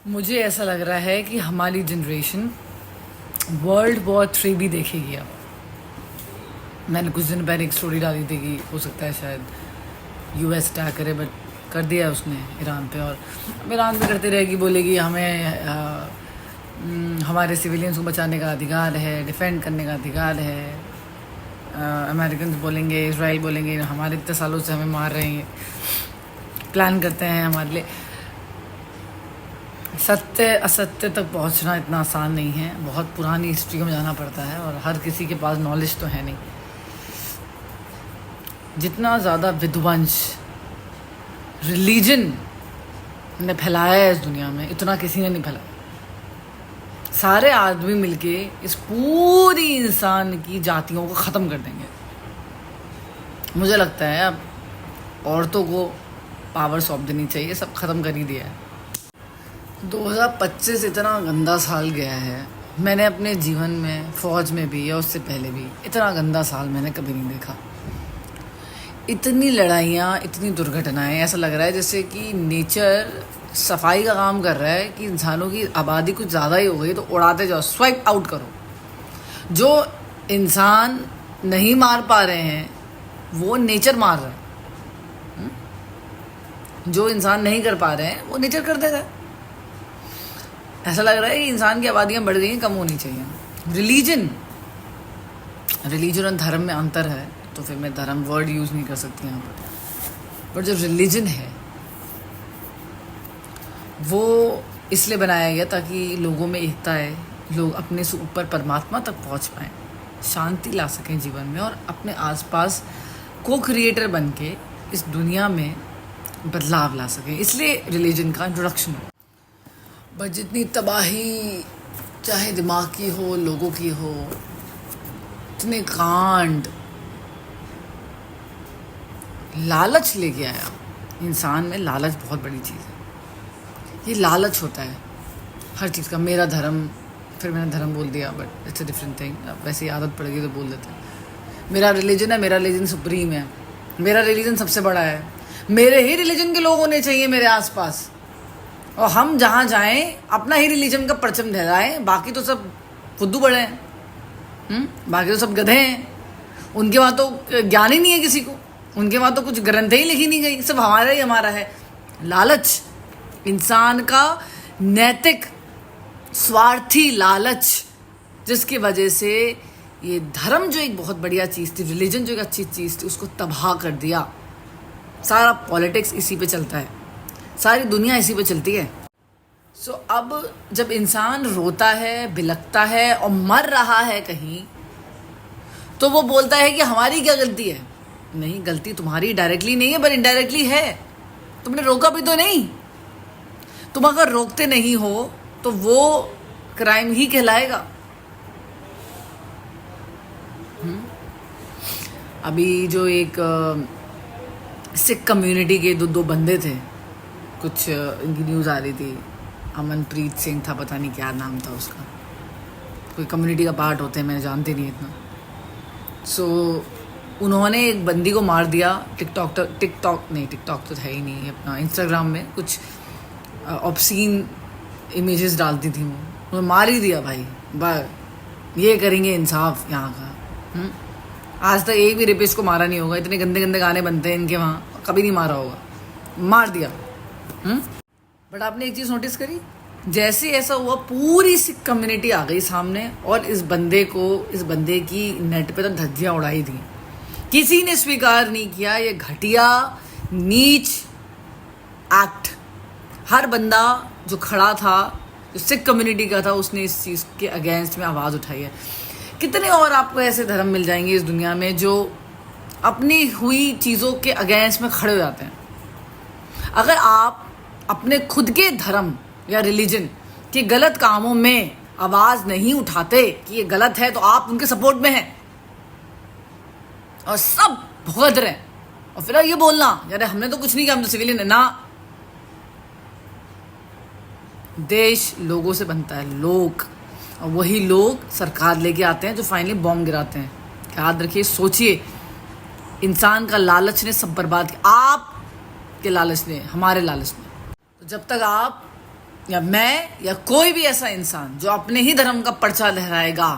मुझे ऐसा लग रहा है कि हमारी जनरेशन वर्ल्ड वॉर 3 भी देखेगी अब। मैंने कुछ दिन पहले एक स्टोरी डाली थी कि हो सकता है शायद यूएस अटैक करे, बट कर दिया है उसने ईरान पे। और अब ईरान भी करते रहेगी, बोलेगी हमें हमारे सिविलियंस को बचाने का अधिकार है, डिफेंड करने का अधिकार है। अमेरिकन बोलेंगे, इसराइल बोलेंगे हमारे इतने सालों से हमें मार रहे हैं, प्लान करते हैं हमारे लिए। सत्य असत्य तक पहुंचना इतना आसान नहीं है, बहुत पुरानी हिस्ट्री में जाना पड़ता है और हर किसी के पास नॉलेज तो है नहीं। जितना ज़्यादा विध्वंस रिलीजन ने फैलाया है इस दुनिया में, इतना किसी ने नहीं फैलाया। सारे आदमी मिलके इस पूरी इंसान की जातियों को ख़त्म कर देंगे। मुझे लगता है अब औरतों को पावर सौंप देनी चाहिए, सब ख़त्म कर ही दिया है। 2025 इतना गंदा साल गया है, मैंने अपने जीवन में फ़ौज में भी या उससे पहले भी इतना गंदा साल मैंने कभी नहीं देखा। इतनी लड़ाइयाँ, इतनी दुर्घटनाएं, ऐसा लग रहा है जैसे कि नेचर सफाई का काम कर रहा है कि इंसानों की आबादी कुछ ज़्यादा ही हो गई तो उड़ाते जाओ, स्वाइप आउट करो। जो इंसान नहीं मार पा रहे हैं वो नेचर मार रहा है। जो इंसान नहीं कर पा रहे हैं वो नेचर कर देगा। ऐसा लग रहा है कि इंसान की आबादियाँ बढ़ गई हैं, कम होनी चाहिए। रिलीजन और धर्म में अंतर है, तो फिर मैं धर्म वर्ड यूज़ नहीं कर सकती यहाँ पर जो रिलीजन है वो इसलिए बनाया गया ताकि लोगों में एकता है, लोग अपने से ऊपर परमात्मा तक पहुँच पाएँ, शांति ला सकें जीवन में और अपने आसपास को क्रिएटर बन के इस दुनिया में बदलाव ला सकें। इसलिए रिलीजन का इंट्रोडक्शन है। बट जितनी तबाही चाहे दिमाग की हो, लोगों की हो, इतने कांड, लालच लेके आया इंसान में। लालच बहुत बड़ी चीज़ है। ये लालच होता है हर चीज़ का। मेरा धर्म, फिर मैंने धर्म बोल दिया, but it's a different thing. अब वैसे ही आदत पड़ गई तो बोल देते हैं। मेरा रिलीजन है, मेरा रिलीजन सुप्रीम है, मेरा रिलीजन सबसे बड़ा है, मेरे ही रिलीजन के लोग होने चाहिए मेरे आसपास, और हम जहाँ जाएं अपना ही रिलीजन का परचम लहराएं। बाकी तो सब फुद्दू बड़े हैं, बाकी तो सब गधे हैं। उनके वहाँ तो ज्ञान ही नहीं है किसी को, उनके वहाँ तो कुछ ग्रंथ ही लिखी नहीं गई, सब हमारा ही हमारा है। लालच, इंसान का नैतिक स्वार्थी लालच, जिसकी वजह से ये धर्म जो एक बहुत बढ़िया चीज़ थी, रिलीजन जो एक अच्छी चीज़ थी, उसको तबाह कर दिया। सारा पॉलिटिक्स इसी पे चलता है, सारी दुनिया इसी पे चलती है। सो अब जब इंसान रोता है, बिलखता है और मर रहा है कहीं, तो वो बोलता है कि हमारी क्या गलती है। नहीं, गलती तुम्हारी डायरेक्टली नहीं है पर इनडायरेक्टली है। तुमने रोका भी तो नहीं। तुम अगर रोकते नहीं हो तो वो क्राइम ही कहलाएगा। अभी जो एक सिख कम्युनिटी के दो बंदे थे, कुछ इनकी न्यूज़ आ रही थी, अमनप्रीत सिंह था, पता नहीं क्या नाम था उसका, कोई कम्युनिटी का पार्ट होते हैं, मैंने जानते नहीं इतना। सो उन्होंने एक बंदी को मार दिया। टिकटॉक तो है ही नहीं, अपना इंस्टाग्राम में कुछ ऑब्सीन इमेजेस डालती थी वो, उन्हें मार ही दिया भाई। ये करेंगे इंसाफ यहाँ का। आज तक एक भी रेपिस्ट को मारा नहीं होगा, इतने गंदे गंदे गाने बनते हैं इनके वहाँ, कभी नहीं मारा होगा, मार दिया। बट आपने एक चीज़ नोटिस करी, जैसे ऐसा हुआ पूरी सिख कम्युनिटी आ गई सामने और इस बंदे की नेट पे तो धज्जियाँ उड़ाई थी। किसी ने स्वीकार नहीं किया ये घटिया नीच एक्ट। हर बंदा जो खड़ा था, जो सिख कम्युनिटी का था, उसने इस चीज़ के अगेंस्ट में आवाज़ उठाई है। कितने और आपको ऐसे धर्म मिल जाएंगे इस दुनिया में जो अपनी हुई चीज़ों के अगेंस्ट में खड़े हो जाते हैं। अगर आप अपने खुद के धर्म या रिलीजन के गलत कामों में आवाज़ नहीं उठाते कि ये गलत है, तो आप उनके सपोर्ट में हैं और सब भुगत रहे हैं, और फिर ये बोलना यार हमने तो कुछ नहीं किया, हम तो सिविलियन है ना। देश लोगों से बनता है, लोग, और वही लोग सरकार लेके आते हैं जो फाइनली बॉम्ब गिराते हैं। याद रखिए, सोचिए, इंसान का लालच ने सब बर्बाद किया, आप के लालच ने, हमारे लालच ने। तो जब तक आप या मैं या कोई भी ऐसा इंसान जो अपने ही धर्म का पर्चा लहराएगा,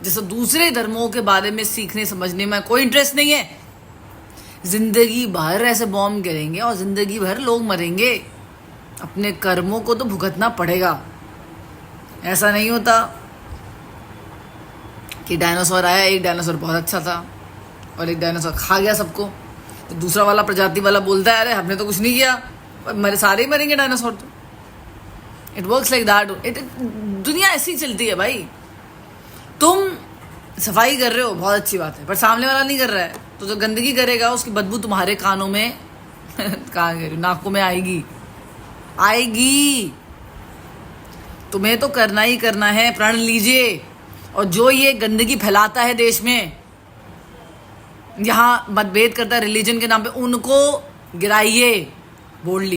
जैसे दूसरे धर्मों के बारे में सीखने समझने में कोई इंटरेस्ट नहीं है, जिंदगी भर ऐसे बॉम्ब गिरेंगे और जिंदगी भर लोग मरेंगे, अपने कर्मों को तो भुगतना पड़ेगा। ऐसा नहीं होता कि डायनासोर आया, एक डायनासोर बहुत अच्छा था और एक डायनासोर खा गया सबको, तो दूसरा वाला प्रजाति वाला बोलता है अरे हमने तो कुछ नहीं किया, मरे सारे ही मरेंगे डायनासोर। तो इट वर्क्स लाइक दैट। दुनिया ऐसी चलती है भाई। तुम सफाई कर रहे हो, बहुत अच्छी बात है, पर सामने वाला नहीं कर रहा है, तो जो गंदगी करेगा उसकी बदबू तुम्हारे कानों में कहाँ कह रही, नाकों में आएगी। तुम्हें तो करना ही करना है, प्रण लीजिए। और जो ये गंदगी फैलाता है देश में, यहाँ मतभेद करता है रिलीजन के नाम पे, उनको गिराइए बोल्डली।